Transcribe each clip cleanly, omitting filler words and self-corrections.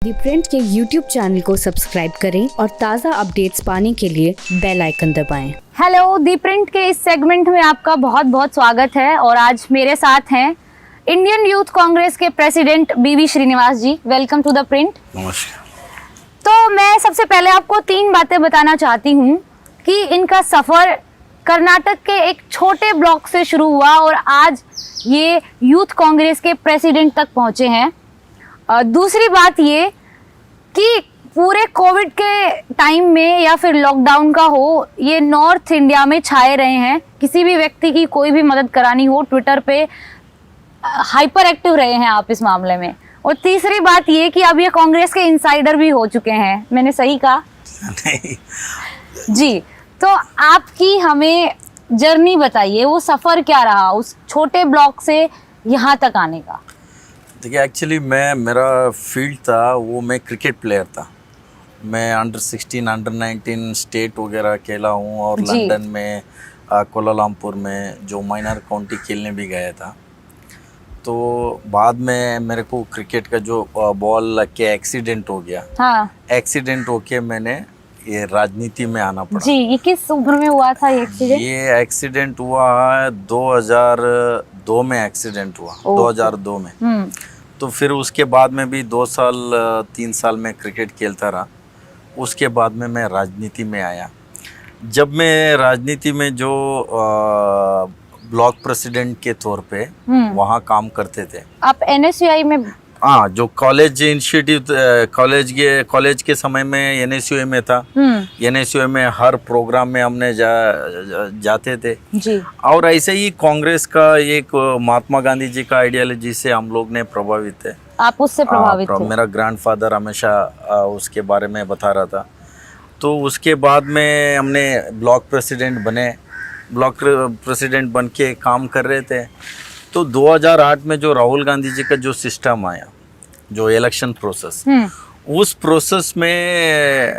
दी print के YouTube channel को subscribe करें और ताज़ा अपडेट्स पाने के लिए बेल आइकन दबाएं। हेलो, दी प्रिंट के इस सेगमेंट में आपका बहुत बहुत स्वागत है और आज मेरे साथ हैं इंडियन यूथ कांग्रेस के president B V Srinivas ji. Welcome to the Print. नमस्कार। तो मैं सबसे पहले आपको 3 बातें बताना चाहती हूँ कि इनका सफ़र कर्नाटक के एक छोटे ब्लॉक से शुरू हुआ और आज ये यूथ कांग्रेस के प्रेसिडेंट तक पहुँचे हैं। दूसरी बात ये कि पूरे कोविड के टाइम में या फिर लॉकडाउन का हो, ये नॉर्थ इंडिया में छाए रहे हैं। किसी भी व्यक्ति की कोई भी मदद करानी हो, ट्विटर पे हाइपर एक्टिव रहे हैं आप इस मामले में। और तीसरी बात ये कि अब ये कांग्रेस के इनसाइडर भी हो चुके हैं। मैंने सही कहा? नहीं। जी, तो आपकी हमें जर्नी बताइए, वो सफ़र क्या रहा उस छोटे ब्लॉक से यहाँ तक आने का? देखिए, एक्चुअली मेरा फील्ड था वो, मैं क्रिकेट प्लेयर था। मैं अंडर 16 अंडर 19 स्टेट वगैरह खेला हूँ और लंदन में कोलालमपुर में जो माइनर काउंटी खेलने भी गया था। तो बाद में मेरे को क्रिकेट का जो बॉल लग के एक्सीडेंट हो गया। हाँ। एक्सीडेंट होके मैंने ये राजनीति में आना पड़ा। जी, ये किस उम्र में हुआ था ये एक्सीडेंट? ये एक्सीडेंट हुआ 2002 में एक्सीडेंट हुआ, 2002 में। तो फिर उसके बाद में भी 2 साल 3 साल में क्रिकेट खेलता रहा। उसके बाद में मैं राजनीति में आया। जब मैं राजनीति में जो ब्लॉक प्रेसिडेंट के तौर पे वहाँ काम करते थे। आप NSUI में? हाँ, जो कॉलेज इंस्टीट्यूट कॉलेज के समय में NSUI में था। NSUI में हर प्रोग्राम में हमने जाते थे जी। और ऐसे ही कांग्रेस का एक महात्मा गांधी जी का आइडियोलॉजी से हम लोग ने प्रभावित है। आप उससे प्रभावित थे? मेरा ग्रैंडफादर हमेशा उसके बारे में बता रहा था। तो उसके बाद में हमने ब्लॉक प्रेसिडेंट बने। ब्लॉक प्रेसिडेंट बन के काम कर रहे थे। तो 2008 में जो राहुल गांधी जी का जो सिस्टम आया, जो इलेक्शन प्रोसेस, उस प्रोसेस में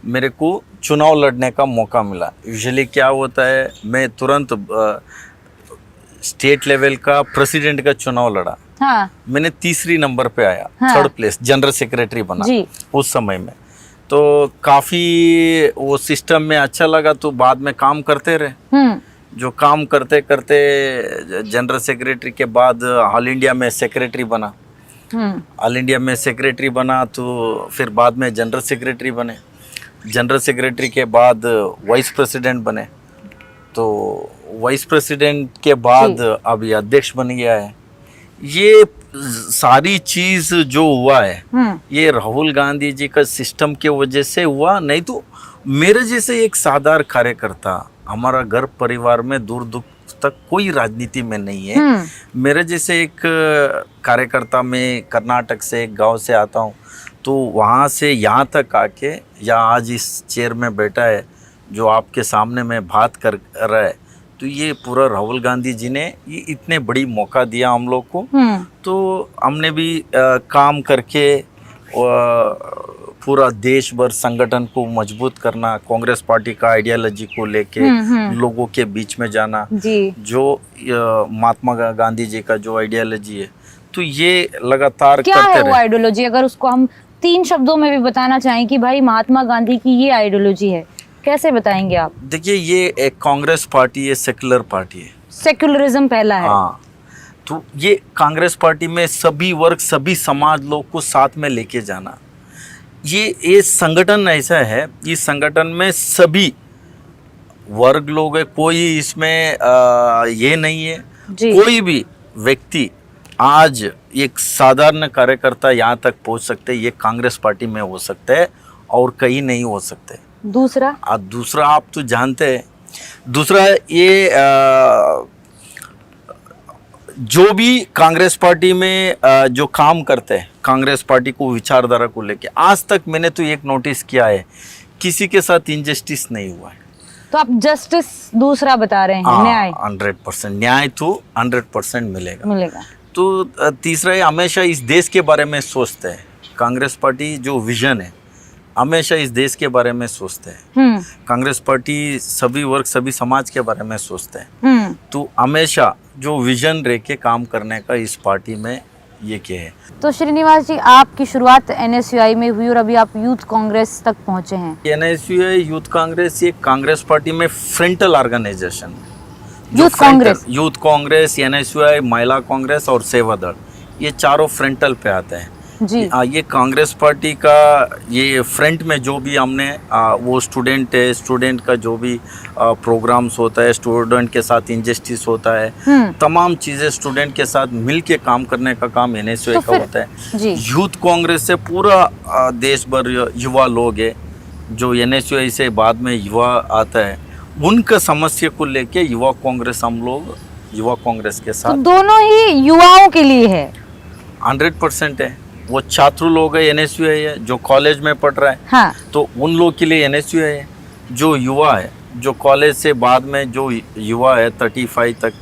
मेरे को चुनाव लड़ने का मौका मिला। यूजुअली क्या होता है, मैं तुरंत स्टेट लेवल का प्रेसिडेंट का चुनाव लड़ा। हाँ। मैंने 3री नंबर पे आया। हाँ। 3rd प्लेस, जनरल सेक्रेटरी बना जी। उस समय में। तो काफ़ी वो सिस्टम में अच्छा लगा, तो बाद में काम करते रहे। जो काम करते करते जनरल सेक्रेटरी के बाद ऑल इंडिया में सेक्रेटरी बना। ऑल इंडिया में सेक्रेटरी बना तो फिर बाद में जनरल सेक्रेटरी बने। जनरल सेक्रेटरी के बाद वाइस प्रेसिडेंट बने। तो वाइस प्रेसिडेंट के बाद अभी अध्यक्ष बन गया है। ये सारी चीज जो हुआ है ये राहुल गांधी जी का सिस्टम के वजह से हुआ। नहीं तो मेरे जैसे एक साधारण कार्यकर्ता, हमारा घर परिवार में दूर दूर तक कोई राजनीति में नहीं है। मेरे जैसे एक कार्यकर्ता, मैं कर्नाटक से एक गांव से आता हूं, तो वहां से यहाँ तक आके या आज इस चेयर में बैठा है जो आपके सामने में बात कर रहा है, तो ये पूरा राहुल गांधी जी ने ये इतने बड़ी मौका दिया हम लोग को। तो हमने भी काम करके पूरा देश भर संगठन को मजबूत करना, कांग्रेस पार्टी का आइडियोलॉजी को लेके लोगों के बीच में जाना जी। जो महात्मा गांधी जी का जो आइडियोलॉजी है, तो ये लगातार क्या करते है वो आइडियोलॉजी? अगर उसको हम 3 शब्दों में भी बताना चाहें कि भाई महात्मा गांधी की ये आइडियोलॉजी है, कैसे बताएंगे आप? देखिए, ये एक कांग्रेस पार्टी है, सेक्युलर पार्टी है। सेक्युलरिज्म पहला है। हाँ, तो ये कांग्रेस पार्टी में सभी वर्ग, सभी समाज लोग को साथ में लेके जाना। ये संगठन ऐसा है, इस संगठन में सभी वर्ग लोग है। कोई इसमें ये नहीं है कोई भी व्यक्ति आज एक साधारण कार्यकर्ता यहाँ तक पहुँच सकते, ये कांग्रेस पार्टी में हो सकते हैं और कहीं नहीं हो सकते। दूसरा आप तो जानते हैं। दूसरा, ये जो भी कांग्रेस पार्टी में जो काम करते हैं, कांग्रेस पार्टी को विचारधारा को लेके, आज तक मैंने तो एक नोटिस किया है, किसी के साथ इनजस्टिस नहीं हुआ है। तो आप जस्टिस दूसरा बता रहे हैं? न्याय 100% न्याय तो 100% मिलेगा। तो तीसरा, हमेशा इस देश के बारे में सोचते हैं। कांग्रेस पार्टी जो विजन है, हमेशा इस देश के बारे में सोचते हैं। कांग्रेस पार्टी सभी वर्ग, सभी समाज के बारे में सोचते हैं। तो हमेशा जो विजन रह के काम करने का इस पार्टी में ये क्या है। तो श्रीनिवास जी, आपकी शुरुआत NSUI में हुई और अभी आप यूथ कांग्रेस तक पहुंचे हैं। NSUI यूथ कांग्रेस ये कांग्रेस पार्टी में frontal organisation, youth Congress, NSUI, Mahila Congress और सेवा दल, ये चारों फ्रंटल पे आते हैं जी। ये कांग्रेस पार्टी का ये फ्रंट में जो भी हमने वो स्टूडेंट है, स्टूडेंट का जो भी प्रोग्राम्स होता है, स्टूडेंट के साथ इंजस्टिस होता है, तमाम चीज़ें स्टूडेंट के साथ मिल के काम करने का काम NSUI का होता है जी। यूथ कांग्रेस से पूरा देश भर युवा लोग है, जो NSUI से बाद में युवा आता है, उनका समस्या को लेके युवा कांग्रेस, हम लोग युवा कांग्रेस के साथ। तो दोनों ही युवाओं के लिए है? 100% है। वो छात्र लोग है NSUI है, जो कॉलेज में पढ़ रहा है हाँ। तो उन लोग के लिए NSUI है। जो युवा है, जो कॉलेज से बाद में जो युवा है 35 तक,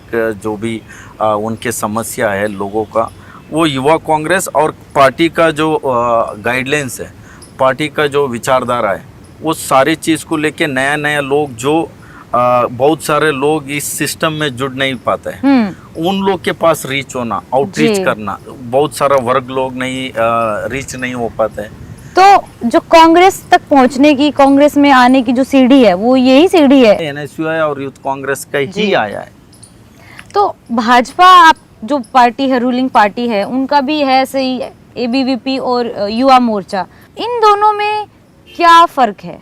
जो भी उनके समस्या है लोगों का, वो युवा कांग्रेस और पार्टी का जो गाइडलाइंस है, पार्टी का जो विचारधारा है, वो सारी चीज़ को लेके नया नया लोग जो बहुत सारे लोग इस सिस्टम में जुड़ नहीं पाते हैं, उन लोग के पास रीच होना, आउटरीच करना, बहुत सारा वर्ग लोग नहीं रीच नहीं हो पाते हैं। तो जो कांग्रेस तक पहुंचने की, कांग्रेस में आने की जो सीढ़ी है, वो यही सीढ़ी है। NSUI और यूथ कांग्रेस का ही आया है। तो भाजपा, आप जो पार्टी है, रूलिंग पार्टी है, उनका भी है सही, ABVP और युवा मोर्चा, इन दोनों में क्या फर्क है?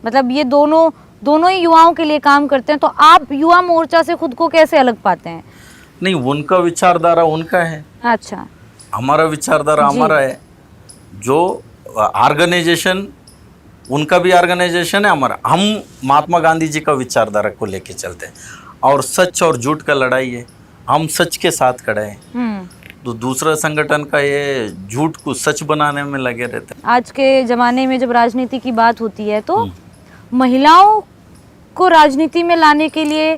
मतलब ये दोनों ही युवाओं के लिए काम करते हैं, तो आप युवा मोर्चा से खुद को कैसे अलग पाते हैं? नहीं, उनका विचारधारा उनका है, अच्छा, हमारा विचारधारा हमारा है। जो ऑर्गेनाइजेशन, उनका भी ऑर्गेनाइजेशन है, हमारा, हम महात्मा गांधी जी का विचारधारा को लेके चलते हैं और सच और झूठ का लड़ाई है, हम सच के साथ खड़े हैं। तो दूसरा संगठन का ये झूठ को सच बनाने में लगे रहते हैं। आज के ज़माने में जब राजनीति की बात होती है तो महिलाओं को राजनीति में लाने के लिए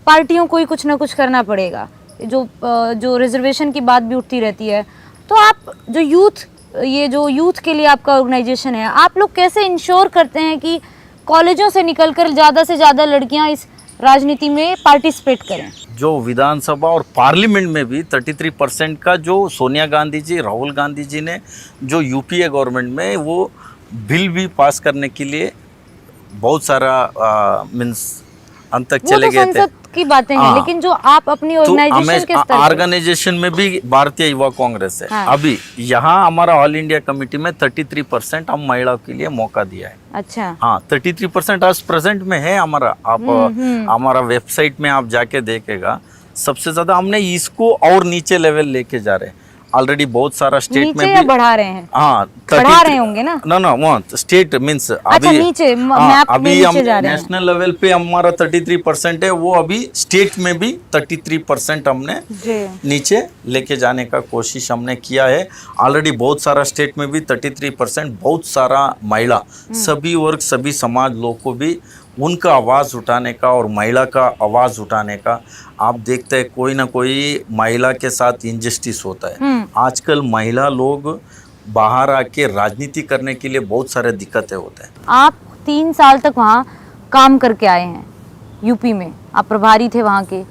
पार्टियों को ही कुछ ना कुछ करना पड़ेगा। जो रिजर्वेशन की बात भी उठती रहती है, तो आप जो यूथ के लिए आपका ऑर्गेनाइजेशन है, आप लोग कैसे इंश्योर करते हैं कि कॉलेजों से निकलकर ज़्यादा से ज़्यादा लड़कियां इस राजनीति में पार्टिसिपेट करें? जो विधानसभा और पार्लियामेंट में भी 33% का जो सोनिया गांधी जी, राहुल गांधी जी ने जो UPA गवर्नमेंट में वो बिल भी पास करने के लिए बहुत सारा मीन्स अंत तक चले गए थे, की बातें हैं, लेकिन जो आप अपनी ऑर्गेनाइजेशन के स्तर ऑर्गेनाइजेशन में भी भारतीय युवा कांग्रेस है। अभी यहाँ हमारा ऑल इंडिया कमेटी में 33% हम महिलाओं के लिए मौका दिया है। अच्छा, हाँ, 33% आज प्रेजेंट में है हमारा। आप हमारा वेबसाइट में आप जाके देखेगा, सबसे ज्यादा हमने इसको और नीचे लेवल लेके जा रहे हैं। ऑलरेडी बहुत सारा स्टेट में भी बढ़ा रहे हैं। हाँ, बढ़ा रहे होंगे ना? वो स्टेट मीन्स अभी नीचे अभी हम नेशनल लेवल पे हमारा 33% है, वो अभी स्टेट में भी 33% हमने नीचे लेके जाने का कोशिश हमने किया है। ऑलरेडी बहुत सारा स्टेट में भी 33%, बहुत सारा महिला, सभी वर्ग, सभी समाज लोग को भी उनका आवाज़ उठाने का और महिला का आवाज़ उठाने का। आप देखते हैं कोई ना कोई महिला के साथ इंजस्टिस होता है। आजकल महिला लोग बाहर आके राजनीति करने के लिए बहुत सारे दिक्कतें होते हैं। आप 3 साल तक वहाँ काम करके आए हैं, यूपी में आप प्रभारी थे वहाँ के।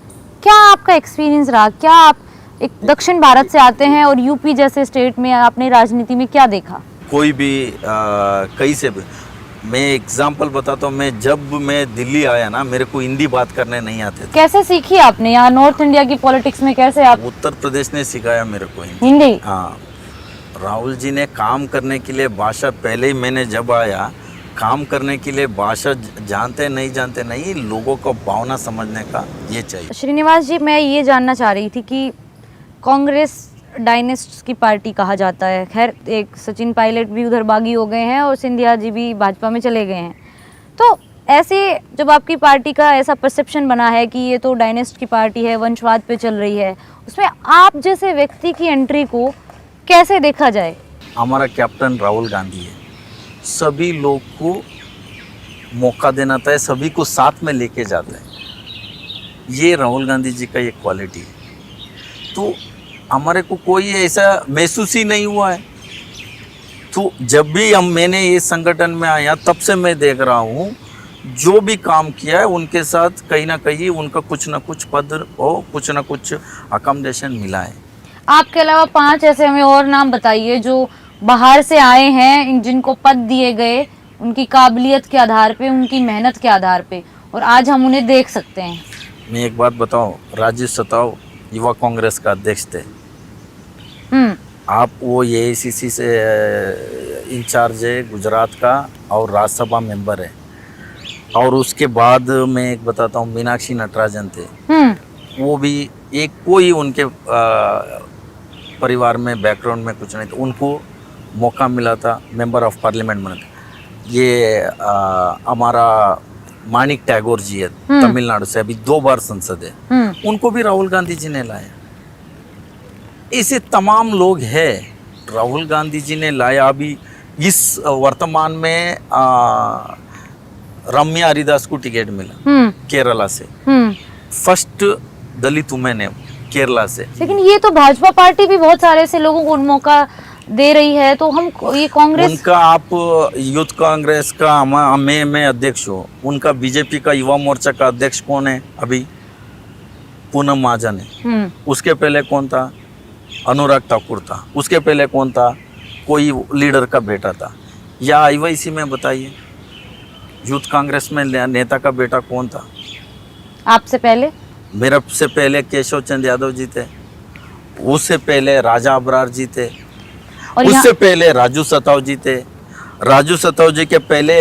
क्या आपका एक्सपीरियंस रहा? क्या आप एक दक्षिण भारत से आते हैं और यूपी जैसे स्टेट में आपने राजनीति में क्या देखा? कोई भी कहीं से भी, मैं एग्जाम्पल बताता हूँ, जब मैं दिल्ली आया ना, मेरे को हिंदी बात करने नहीं आते थे। कैसे सीखी आपने यहाँ नॉर्थ इंडिया की पॉलिटिक्स में? कैसे आप? उत्तर प्रदेश ने सिखाया मेरे को हिंदी। हाँ, राहुल जी ने काम करने के लिए भाषा, पहले ही मैंने जब आया, काम करने के लिए भाषा जानते नहीं, लोगों को भावना समझने का ये चाहिए। श्रीनिवास जी, मैं ये जानना चाह रही थी कि कांग्रेस डायनेस्ट्स की पार्टी कहा जाता है। खैर, एक सचिन पायलट भी उधर बागी हो गए हैं और सिंधिया जी भी भाजपा में चले गए हैं। तो ऐसे जब आपकी पार्टी का ऐसा परसेप्शन बना है कि ये तो डायनेस्ट की पार्टी है, वंशवाद पे चल रही है, उसमें आप जैसे व्यक्ति की एंट्री को कैसे देखा जाए? हमारा कैप्टन राहुल गांधी है, सभी लोग को मौका देना था, सभी को साथ में लेके जाता है। ये राहुल गांधी जी का ये क्वालिटी है। तो हमारे को कोई ऐसा महसूस ही नहीं हुआ है। तो जब भी मैंने ये संगठन में आया, तब से मैं देख रहा हूँ जो भी काम किया है उनके साथ कहीं ना कहीं उनका कुछ ना कुछ पद और कुछ ना कुछ अकोमोडेशन मिला है। आपके अलावा 5 ऐसे हमें और नाम बताइए जो बाहर से आए हैं, जिनको पद दिए गए उनकी काबिलियत के आधार पे, उनकी मेहनत के आधार पे, और आज हम उन्हें देख सकते हैं। मैं एक बात बताऊं, राजेश सताव युवा कांग्रेस का अध्यक्ष थे। आप वो AICC से इंचार्ज है गुजरात का और राज्यसभा मेंबर है। और उसके बाद मैं एक बताता हूँ, मीनाक्षी नटराजन थे, वो भी एक कोई उनके परिवार में बैकग्राउंड में कुछ नहीं था, उनको मौका मिला था मेंबर ऑफ पार्लियामेंट बनने। ये हमारा मानिक टैगोर जी है तमिलनाडु से, अभी 2 बार संसद है, उनको भी राहुल गांधी जी ने लाया। ऐसे तमाम लोग हैं राहुल गांधी जी ने लाया। अभी इस वर्तमान में रम्या हरिदास को टिकट मिला केरला से, फर्स्ट दलित वुमेन है केरला से। लेकिन ये तो भाजपा पार्टी भी बहुत सारे ऐसे लोगों को मौका दे रही है, तो हम ये कांग्रेस उनका, आप यूथ कांग्रेस का मैं अध्यक्ष हूँ, उनका बीजेपी का युवा मोर्चा का अध्यक्ष कौन है अभी? पूनम महाजन है। उसके पहले कौन था? अनुराग ठाकुर था। उसके पहले कौन था? कोई लीडर का बेटा था। या IYC में बताइए, यूथ कांग्रेस में नेता का बेटा कौन था? आपसे पहले? मेरे से पहले केशव चंद यादव जी थे, उससे पहले राजा अबरार जी थे, और उससे पहले राजू सताव जी थे, राजू सताव जी के पहले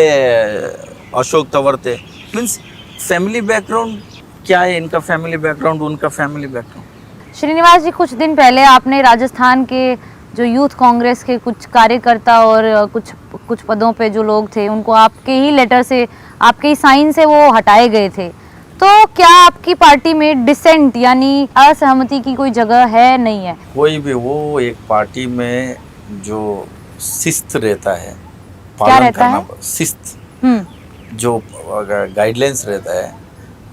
अशोक तंवर थे। मीन्स फैमिली बैकग्राउंड क्या है इनका, फैमिली बैकग्राउंड, उनका फैमिली बैकग्राउंड। श्रीनिवास जी, कुछ दिन पहले आपने राजस्थान के जो यूथ कांग्रेस के कुछ कार्यकर्ता और कुछ पदों पे जो लोग थे, उनको आपके ही लेटर से, आपके ही साइन से वो हटाए गए थे। तो क्या आपकी पार्टी में डिसेंट यानी असहमति की कोई जगह है, नहीं है? कोई भी वो एक पार्टी में जो शिस्त रहता है, क्या पालन रहता करना, है? शिस्त, जो गाइडलाइंस रहता है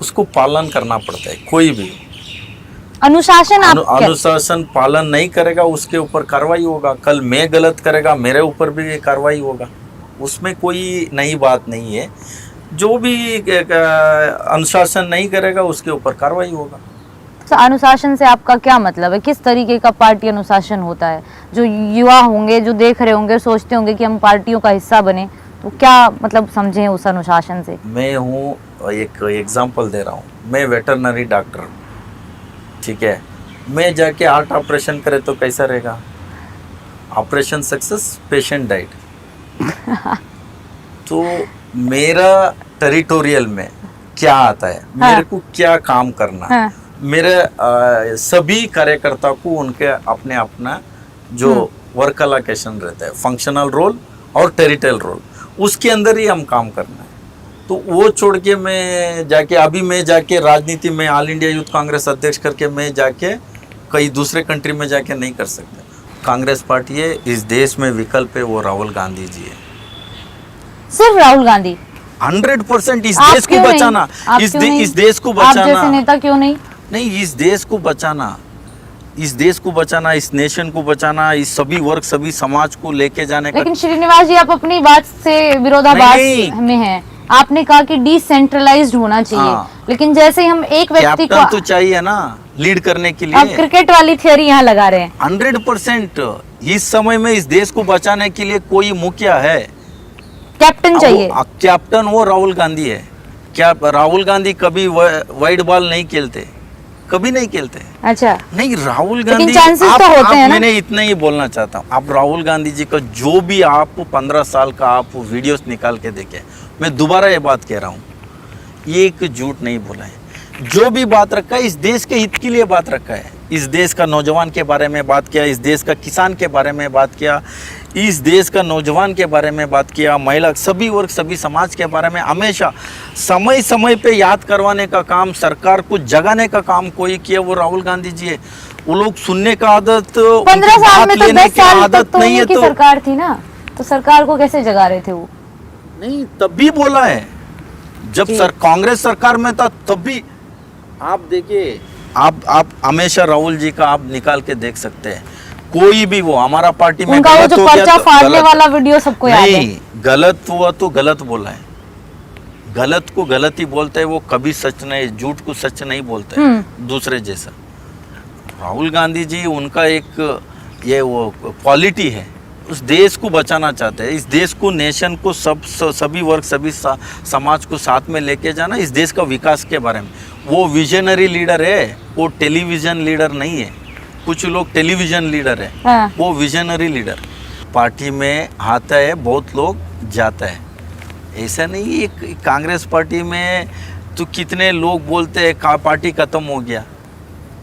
उसको पालन करना पड़ता है। कोई भी अनुशासन, अनुशासन पालन नहीं करेगा उसके ऊपर कार्रवाई होगा। कल मैं गलत करेगा मेरे ऊपर भी कार्रवाई होगा, उसमें कोई नई बात नहीं है। जो भी अनुशासन नहीं करेगा उसके ऊपर कार्रवाई होगा। तो अनुशासन से आपका क्या मतलब है? किस तरीके का पार्टी अनुशासन होता है? जो युवा होंगे, जो देख रहे होंगे, सोचते होंगे कि हम पार्टियों का हिस्सा बने, तो क्या मतलब समझें उस अनुशासन से? मैं हूँ, एक एग्जांपल दे रहा हूँ, मैं वेटरनरी डॉक्टर, ठीक है, मैं जाके हार्ट ऑपरेशन करे तो कैसा रहेगा? Operation success, patient died. तो मेरा टेरिटोरियल में क्या आता है, मेरे को क्या काम करना है, मेरे सभी कार्यकर्ता को उनके अपने अपना जो वर्क अलोकेशन रहता है, फंक्शनल रोल और टेरिटोरियल रोल, उसके अंदर ही हम काम करना है। तो वो छोड़ के मैं जाके राजनीति में ऑल इंडिया यूथ कांग्रेस अध्यक्ष करके मैं जाके कई दूसरे कंट्री में जाके नहीं कर सकते। कांग्रेस पार्टी है, इस देश में विकल्प है, वो राहुल गांधी जी है। सिर्फ राहुल गांधी? 100% इस देश को बचाना, इस देश को बचाना। आप जैसे नेता क्यों नहीं? नहीं, इस देश को बचाना, इस देश को बचाना, इस नेशन को बचाना, इस सभी वर्ग, सभी समाज को लेके जाने का। लेकिन श्रीनिवास जी, आप अपनी बात से विरोधाभास में हैं। आपने कहा कि डिसेंट्रलाइज्ड होना चाहिए, लेकिन जैसे ही हम एक व्यक्ति को तो चाहिए ना लीड करने के लिए। आप क्रिकेट वाली थियरी यहाँ लगा रहे हैं। 100% इस समय में इस देश को बचाने के लिए कोई मुखिया है, कैप्टन चाहिए। कैप्टन वो राहुल गांधी है। क्या राहुल गांधी कभी वाइड बॉल नहीं खेलते? कभी नहीं खेलते। अच्छा, नहीं, राहुल गांधी चांसेस तो होते हैं ना? मैंने इतना ही बोलना चाहता हूँ, आप राहुल गांधी जी का जो भी आप 15 साल का आप वीडियोस निकाल के देखें, मैं दोबारा ये बात कह रहा हूँ, एक झूठ नहीं बोला है। जो भी बात रखा है इस देश के हित के लिए बात रखा है। इस देश का नौजवान के बारे में बात किया, इस देश का किसान के बारे में बात किया, इस देश का नौजवान के बारे में बात किया, महिला, सभी वर्ग, सभी समाज के बारे में हमेशा समय समय पे याद करवाने का काम, सरकार को जगाने का काम कोई किया, वो राहुल गांधी जी है। वो लोग सुनने का आदत, 15 साल में तो 10 साल तक तो नहीं है, तो सरकार थी ना, तो सरकार को कैसे जगा रहे थे वो? नहीं, तब भी बोला है जब कांग्रेस सरकार में था, तब भी आप देखिए, आप हमेशा राहुल जी का आप निकाल के देख सकते हैं। कोई भी वो हमारा पार्टी में उनका वो जो पर्चा फाड़ने वाला वीडियो सबको याद है। नहीं, गलत हुआ तो गलत बोला है, गलत को गलत ही बोलते हैं, वो कभी सच नहीं, झूठ को सच नहीं बोलते दूसरे जैसा। राहुल गांधी जी उनका एक ये वो क्वालिटी है, उस देश को बचाना चाहते हैं, इस देश को, नेशन को, सभी वर्ग, सभी समाज को साथ में लेके जाना, इस देश का विकास के बारे में। वो विजनरी लीडर है, वो टेलीविजन लीडर नहीं है। कुछ लोग टेलीविजन लीडर है, हाँ। वो विजनरी लीडर। पार्टी में आता है, बहुत लोग जाता है, ऐसा नहीं। एक कांग्रेस पार्टी में तो कितने लोग बोलते हैं पार्टी खत्म हो गया,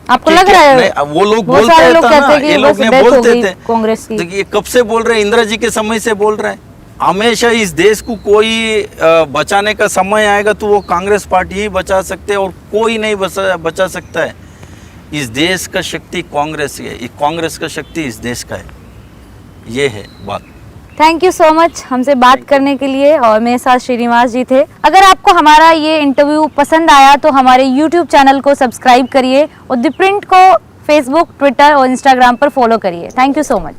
आपको लग रहा है? वो लोग बोलते हैं ना, ये लोग ने बोलते थे कांग्रेस की। तो ये कब से बोल रहे हैं? इंदिरा जी के समय से बोल रहे हैं। हमेशा इस देश को कोई बचाने का समय आएगा तो वो कांग्रेस पार्टी ही बचा सकते हैं, और कोई नहीं बचा सकता है। इस देश का शक्ति कांग्रेस है, कांग्रेस का शक्ति इस देश का है, ये है बात। थैंक यू सो मच हमसे बात करने के लिए, और मेरे साथ श्रीनिवास जी थे। अगर आपको हमारा ये इंटरव्यू पसंद आया तो हमारे YouTube चैनल को सब्सक्राइब करिए और द प्रिंट को फेसबुक, ट्विटर और इंस्टाग्राम पर फॉलो करिए। Thank you so much.